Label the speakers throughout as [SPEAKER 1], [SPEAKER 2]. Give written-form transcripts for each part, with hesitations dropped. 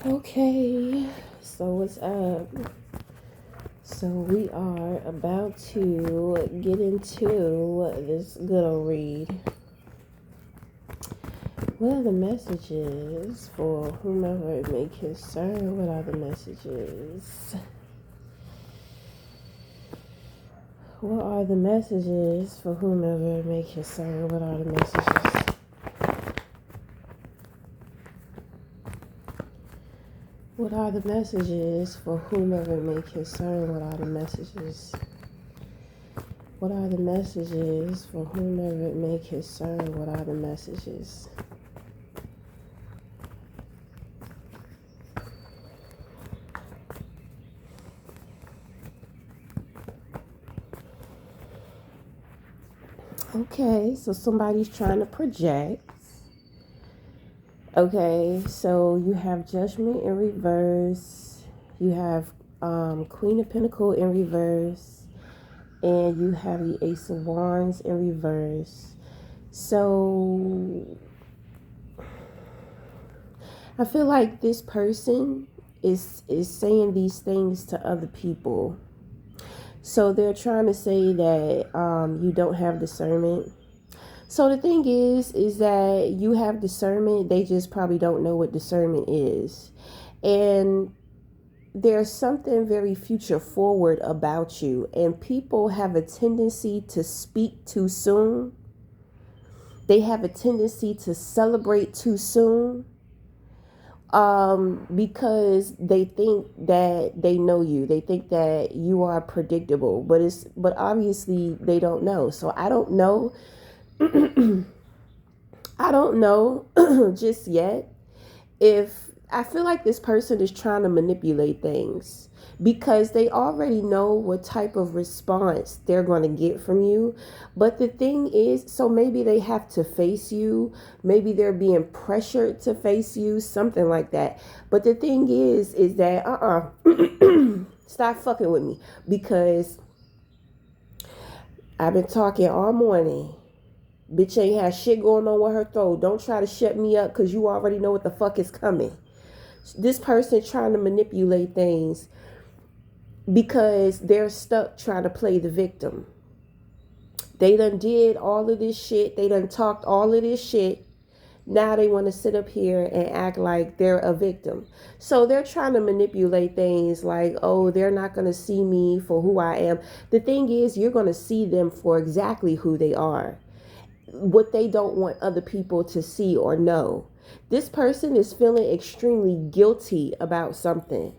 [SPEAKER 1] Okay, so what's up? So we are about to get into this good old read. What are the messages for whomever it may concern? What are the messages? What are the messages for whomever it may concern? What are the messages? What are the messages for whomever it may concern? What are the messages? What are the messages for whomever it may concern? What are the messages? Okay, so somebody's trying to project. Okay, so you have Judgment in reverse. You have Queen of Pentacles in reverse. And you have the Ace of Wands in reverse. So I feel like this person is saying these things to other people. So they're trying to say that you don't have discernment. So the thing is that you have discernment. They just probably don't know what discernment is. And there's something very future forward about you. And people have a tendency to speak too soon. They have a tendency to celebrate too soon. Because they think that they know you. They think that you are predictable. But obviously they don't know. So I don't know. I don't know just yet if I feel like this person is trying to manipulate things because they already know what type of response they're going to get from you. But the thing is, so maybe they have to face you. Maybe they're being pressured to face you, something like that. But the thing is that, stop fucking with me because I've been talking all morning. Bitch ain't had shit going on with her throat. Don't try to shut me up because you already know what the fuck is coming. This person trying to manipulate things because they're stuck trying to play the victim. They done did all of this shit. They done talked all of this shit. Now they want to sit up here and act like they're a victim. So they're trying to manipulate things like, oh, they're not going to see me for who I am. The thing is, you're going to see them for exactly who they are. What they don't want other people to see or know. This person is feeling extremely guilty about something.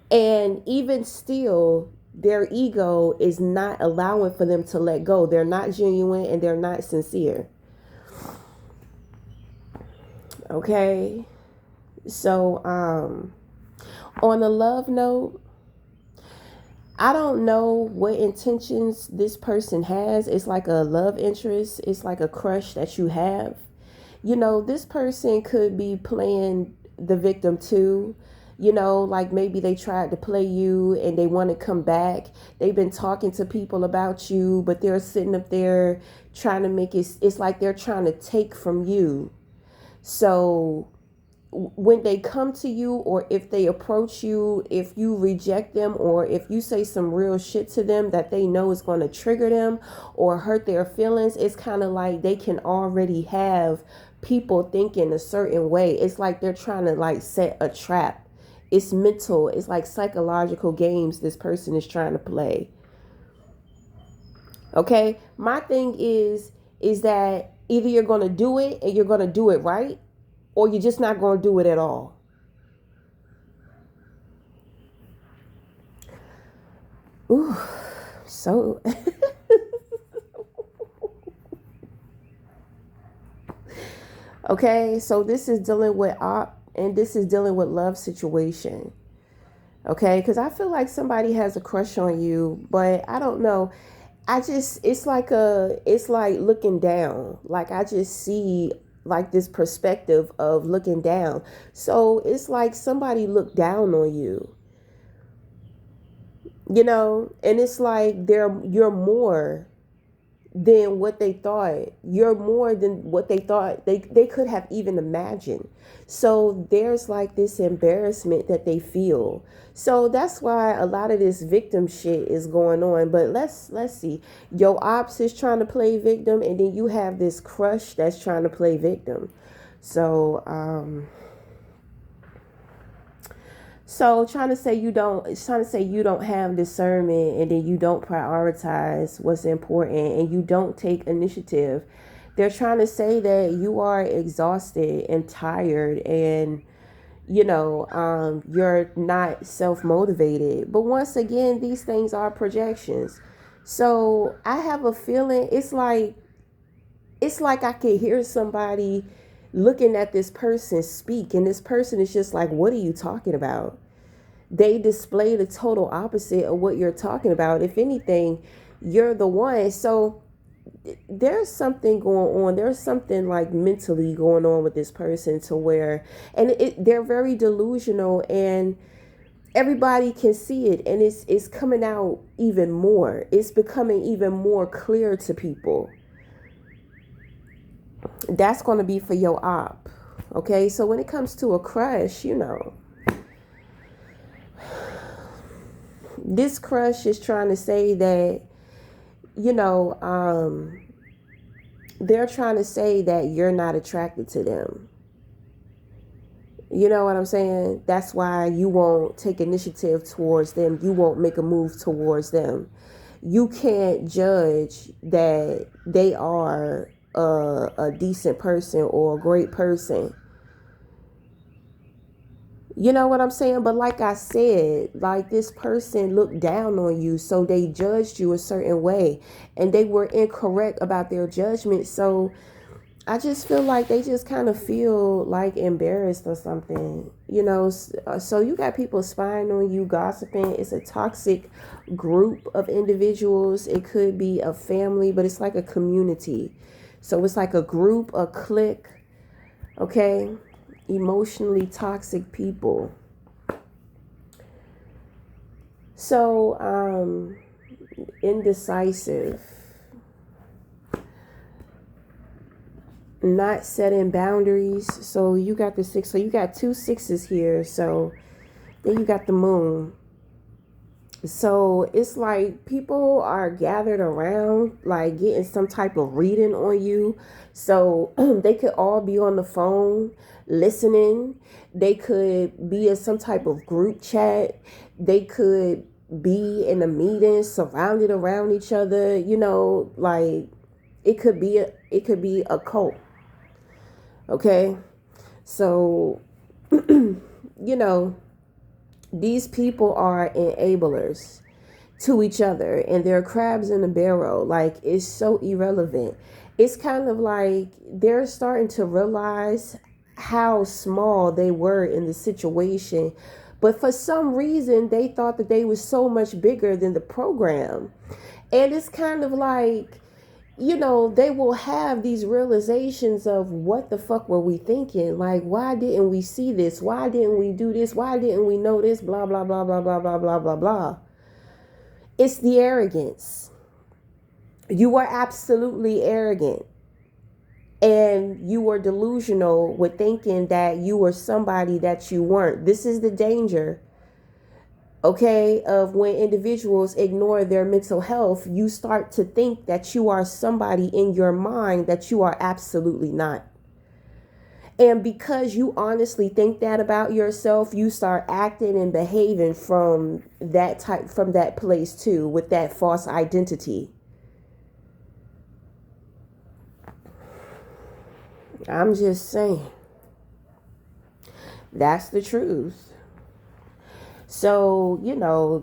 [SPEAKER 1] And even still, their ego is not allowing for them to let go. They're not genuine and they're not sincere. Okay? So, on a love note, I don't know what intentions this person has. It's like a love interest. It's like a crush that you have. You know, this person could be playing the victim too. You know, like maybe they tried to play you and they want to come back. They've been talking to people about you, but they're sitting up there trying to make it's like they're trying to take from you. So when they come to you or if they approach you, if you reject them or if you say some real shit to them that they know is going to trigger them or hurt their feelings, it's kind of like they can already have people thinking a certain way. It's like they're trying to like set a trap. It's mental. It's like psychological games this person is trying to play. Okay? My thing is that either you're going to do it and you're going to do it right or you're just not going to do it at all. Ooh, so okay, so this is dealing with op and this is dealing with love situation. Okay, because I feel like somebody has a crush on you, but I don't know. It's like looking down. Like I just see like this perspective of looking down. So it's like somebody looked down on you, you know, and it's like you're more. than what they thought. You're more than what they thought they could have even imagined. So there's like this embarrassment that they feel. So that's why a lot of this victim shit is going on. But let's see. Your ops is trying to play victim, and then you have this crush that's trying to play victim. So trying to say you don't have discernment, and then you don't prioritize what's important, and you don't take initiative. They're trying to say that you are exhausted and tired, and you're not self-motivated. But once again, these things are projections. So I have a feeling it's like I can hear somebody looking at this person speak, and this person is just like, what are you talking about? They display the total opposite of what you're talking about. If anything, you're the one. So there's something going on. There's something like mentally going on with this person to where, and they're very delusional, and everybody can see it, and it's coming out even more. It's becoming even more clear to people. That's going to be for your op. Okay, so when it comes to a crush, this crush is trying to say that, they're trying to say that you're not attracted to them. You know what I'm saying? That's why you won't take initiative towards them. You won't make a move towards them. You can't judge that they are a decent person or a great person. You know what I'm saying? But like I said, like this person looked down on you, so they judged you a certain way, and they were incorrect about their judgment. So I just feel like they just kind of feel like embarrassed or something, So you got people spying on you, gossiping. It's a toxic group of individuals. It could be a family, but it's like a community. So it's like a group, a clique, okay? Emotionally toxic people. So, indecisive. Not setting boundaries. So you got the 6. So you got 2 6s here. So then you got the moon. So it's like people are gathered around, like getting some type of reading on you. So they could all be on the phone listening. They could be in some type of group chat. They could be in a meeting surrounded around each other, like it could be a cult. Okay. So these people are enablers to each other, and they're crabs in a barrel. Like, it's so irrelevant. It's kind of like they're starting to realize how small they were in the situation, but for some reason they thought that they was so much bigger than the program. And it's kind of like, they will have these realizations of, what the fuck were we thinking? Like, why didn't we see this? Why didn't we do this? Why didn't we know this? Blah, blah, blah, blah, blah, blah, blah, blah, blah. It's the arrogance. You were absolutely arrogant. And you were delusional with thinking that you were somebody that you weren't. This is the danger, okay, of when individuals ignore their mental health. You start to think that you are somebody in your mind that you are absolutely not. And because you honestly think that about yourself, you start acting and behaving from that place too, with that false identity. I'm just saying. That's the truth. So,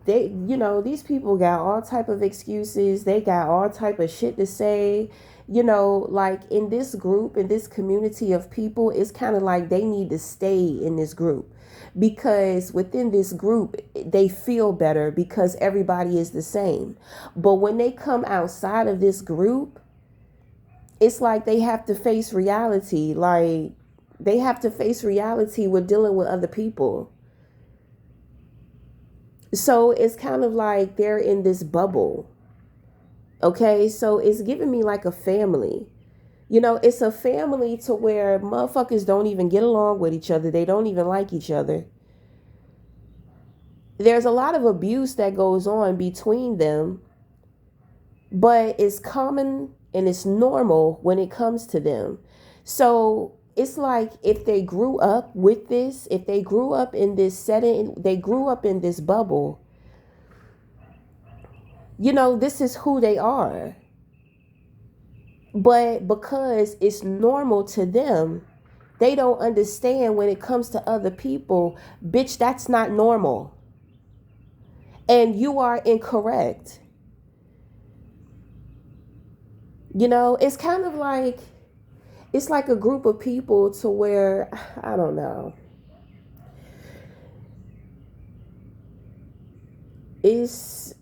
[SPEAKER 1] these people got all type of excuses. They got all type of shit to say. Like in this group, in this community of people, it's kind of like they need to stay in this group, because within this group, they feel better because everybody is the same. But when they come outside of this group, it's like they have to face reality. Like, they have to face reality with dealing with other people. So it's kind of like they're in this bubble. Okay, so it's giving me like a family. It's a family to where motherfuckers don't even get along with each other. They don't even like each other. There's a lot of abuse that goes on between them, but it's common and it's normal when it comes to them. So it's like if they grew up with this, if they grew up in this setting, they grew up in this bubble, this is who they are. But because it's normal to them, they don't understand when it comes to other people, bitch, that's not normal. And you are incorrect. It's kind of like, it's like a group of people to where, I don't know. It's,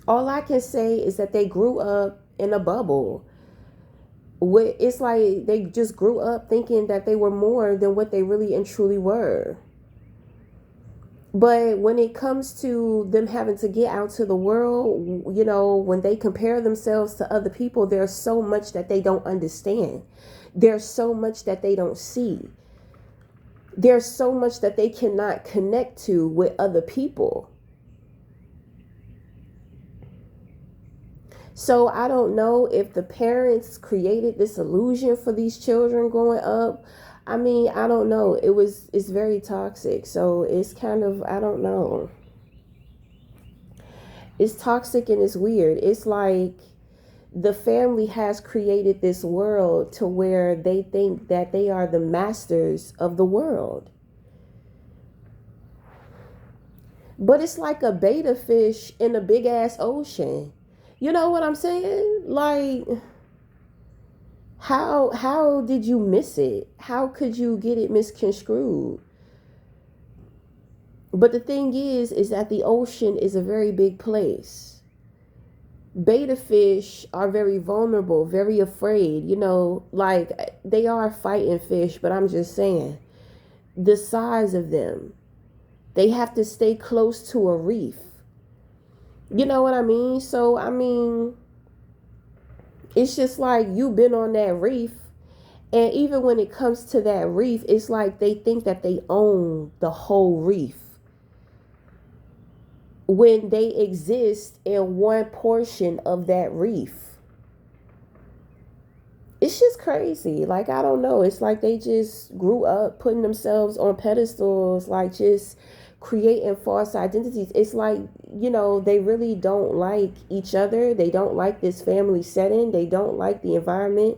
[SPEAKER 1] all I can say is that they grew up in a bubble. It's like they just grew up thinking that they were more than what they really and truly were. But when it comes to them having to get out to the world, when they compare themselves to other people, there's so much that they don't understand. There's so much that they don't see. There's so much that they cannot connect to with other people. So I don't know if the parents created this illusion for these children growing up. I mean, I don't know. It's very toxic. So it's kind of, I don't know. It's toxic and it's weird. It's like the family has created this world to where they think that they are the masters of the world. But it's like a beta fish in a big ass ocean. You know what I'm saying? Like, how did you miss it? How could you get it misconstrued? But the thing is that the ocean is a very big place. Beta fish are very vulnerable, very afraid, like they are fighting fish, but I'm just saying the size of them. They have to stay close to a reef. You know what I mean? So, I mean, it's just like you've been on that reef. And even when it comes to that reef, it's like they think that they own the whole reef when they exist in one portion of that reef. It's just crazy. Like, I don't know. It's like they just grew up putting themselves on pedestals, like just creating false identities. It's like, they really don't like each other. They don't like this family setting. They don't like the environment.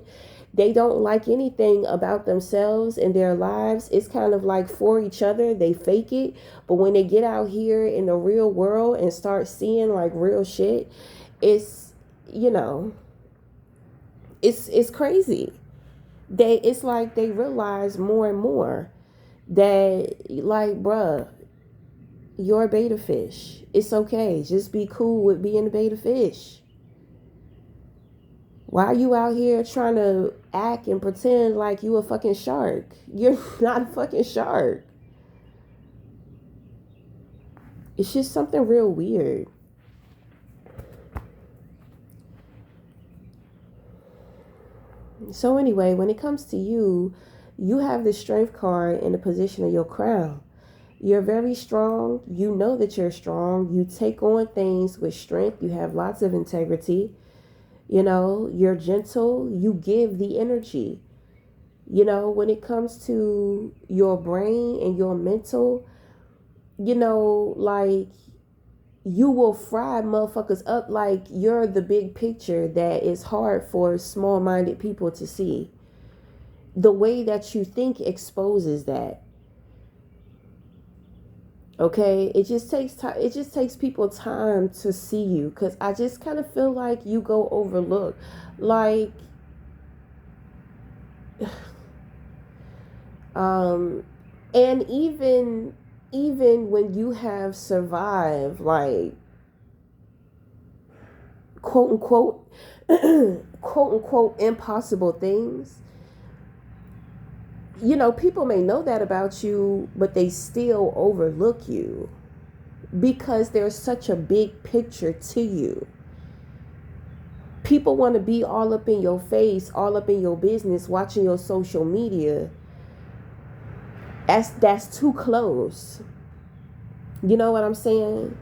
[SPEAKER 1] They don't like anything about themselves and their lives. It's kind of like for each other. They fake it. But when they get out here in the real world and start seeing like real shit, it's, it's crazy. It's like they realize more and more that, like, bruh, you're a beta fish. It's okay. Just be cool with being a beta fish. Why are you out here trying to act and pretend like you a fucking shark? You're not a fucking shark. It's just something real weird. So anyway, when it comes to you, you have the strength card in the position of your crown. You're very strong. You know that you're strong. You take on things with strength. You have lots of integrity. You're gentle. You give the energy. When it comes to your brain and your mental, like you will fry motherfuckers up. Like you're the big picture that is hard for small-minded people to see. The way that you think exposes that. Okay, it just takes time. It just takes people time to see you, because I just kind of feel like you go overlooked. Like, and even when you have survived, like, quote unquote, quote unquote, impossible things. People may know that about you, but they still overlook you because there's such a big picture to you. People want to be all up in your face, all up in your business, watching your social media. That's too close. You know what I'm saying?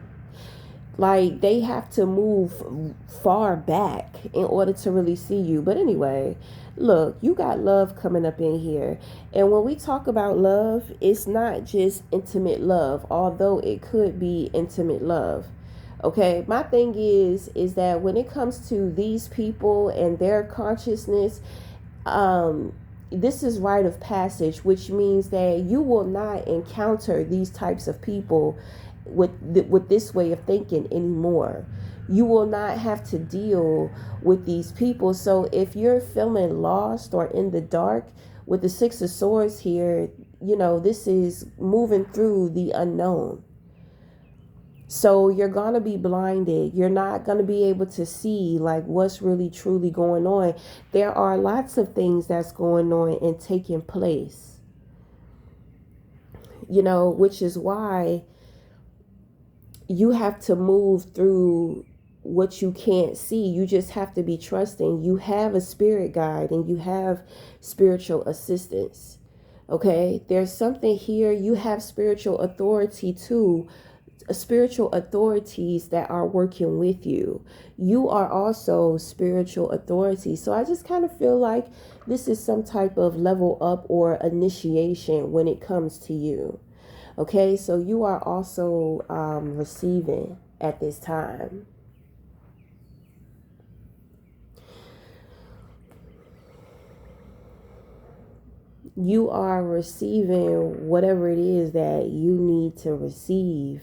[SPEAKER 1] Like, they have to move far back in order to really see you. But anyway, look, you got love coming up in here. And when we talk about love, it's not just intimate love, although it could be intimate love. Okay, my thing is that when it comes to these people and their consciousness, this is rite of passage, which means that you will not encounter these types of people with this way of thinking anymore. You will not have to deal with these people. So if you're feeling lost or in the dark with the Six of Swords here, this is moving through the unknown. So you're going to be blinded. You're not going to be able to see like what's really truly going on. There are lots of things that's going on and taking place, which is why you have to move through what you can't see. You just have to be trusting. You have a spirit guide and you have spiritual assistance. Okay, there's something here. You have spiritual authority too. Spiritual authorities that are working with you. You are also spiritual authority. So I just kind of feel like this is some type of level up or initiation when it comes to you. Okay, so you are also receiving at this time. You are receiving whatever it is that you need to receive.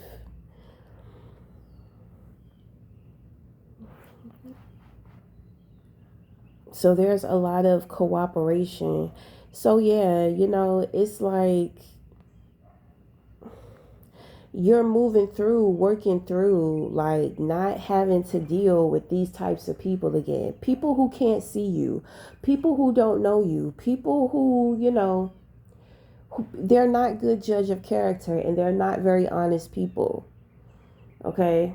[SPEAKER 1] So there's a lot of cooperation. So yeah, it's like you're moving through, working through, like not having to deal with these types of people again. People who can't see you, people who don't know you, people who, they're not good judge of character and they're not very honest people. Okay?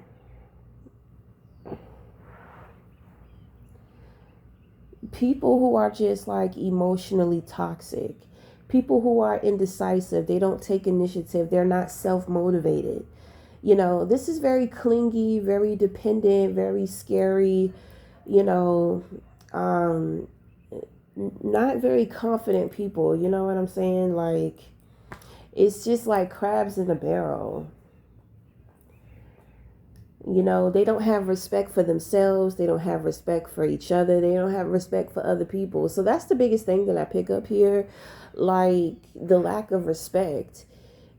[SPEAKER 1] People who are just like emotionally toxic, people who are indecisive, they don't take initiative, they're not self-motivated. This is very clingy, very dependent, very scary, not very confident people. You know what I'm saying? Like, it's just like crabs in a barrel. They don't have respect for themselves. They don't have respect for each other. They don't have respect for other people. So that's the biggest thing that I pick up here. Like, the lack of respect.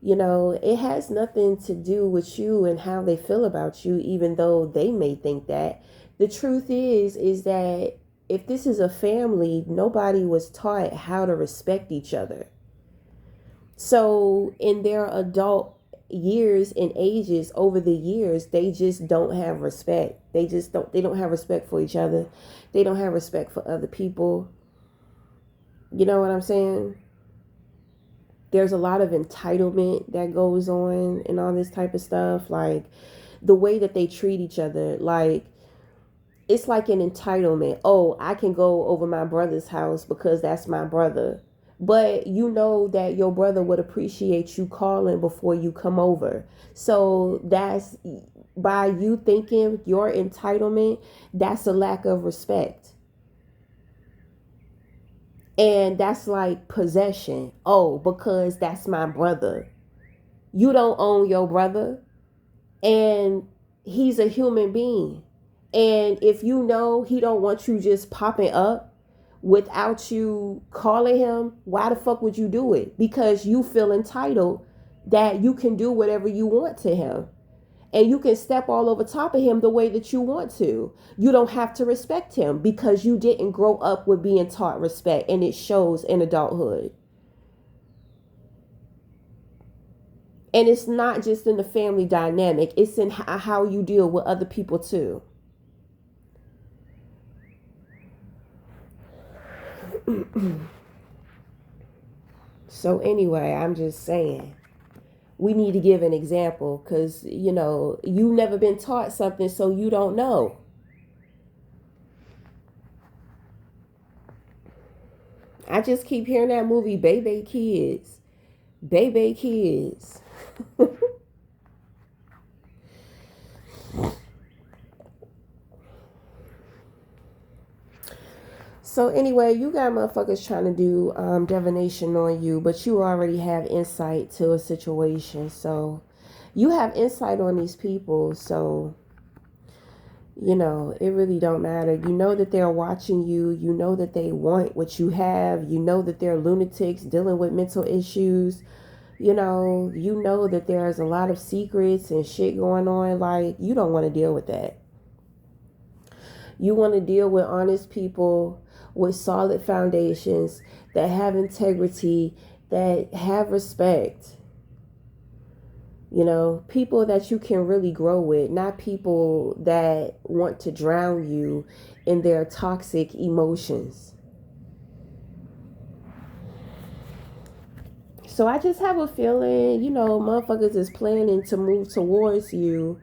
[SPEAKER 1] It has nothing to do with you and how they feel about you, even though they may think that. The truth is that if this is a family, nobody was taught how to respect each other. So in their adult years and ages, over the years, they just don't have respect. They don't have respect for each other. They don't have respect for other people. You know what I'm saying? There's a lot of entitlement that goes on and all this type of stuff. Like, the way that they treat each other, like, it's like an entitlement. Oh, I can go over my brother's house because that's my brother. But you know that your brother would appreciate you calling before you come over. So that's, by you thinking your entitlement, that's a lack of respect. And that's like possession. Oh, because that's my brother. You don't own your brother. And he's a human being. And if you know he don't want you just popping up without you calling him, why the fuck would you do it? Because you feel entitled that you can do whatever you want to him. And you can step all over top of him the way that you want to. You don't have to respect him because you didn't grow up with being taught respect, and it shows in adulthood. And it's not just in the family dynamic, it's in how you deal with other people too. So anyway, I'm just saying, we need to give an example because, you've never been taught something, so you don't know. I just keep hearing that movie, Baby Kids. Baby Kids. So anyway, you got motherfuckers trying to do divination on you, but you already have insight to a situation. So you have insight on these people. So, you know, it really don't matter. You know that they're watching you. You know that they want what you have. You know that they're lunatics dealing with mental issues. You know that there's a lot of secrets and shit going on. Like, you don't want to deal with that. You want to deal with honest people with solid foundations that have integrity, that have respect. You know, people that you can really grow with, not people that want to drown you in their toxic emotions. So I just have a feeling, you know, motherfuckers is planning to move towards you.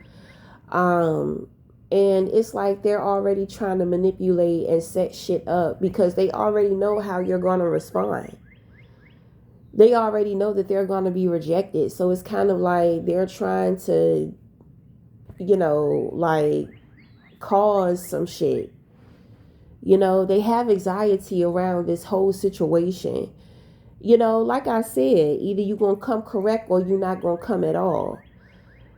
[SPEAKER 1] And it's like they're already trying to manipulate and set shit up because they already know how you're going to respond. They already know that they're going to be rejected. So it's kind of like they're trying to, you know, like cause some shit. You know, they have anxiety around this whole situation. You know, like I said, either you're going to come correct or you're not going to come at all.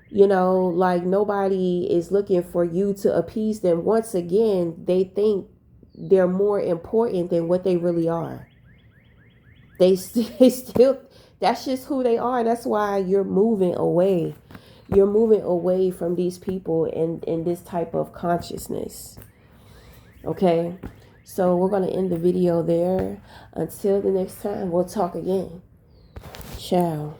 [SPEAKER 1] You know, like nobody is looking for you to appease them. Once again, they think they're more important than what they really are. They still, that's just who they are. That's why you're moving away. You're moving away from these people and this type of consciousness. Okay? So we're going to end the video there. Until the next time, we'll talk again. Ciao.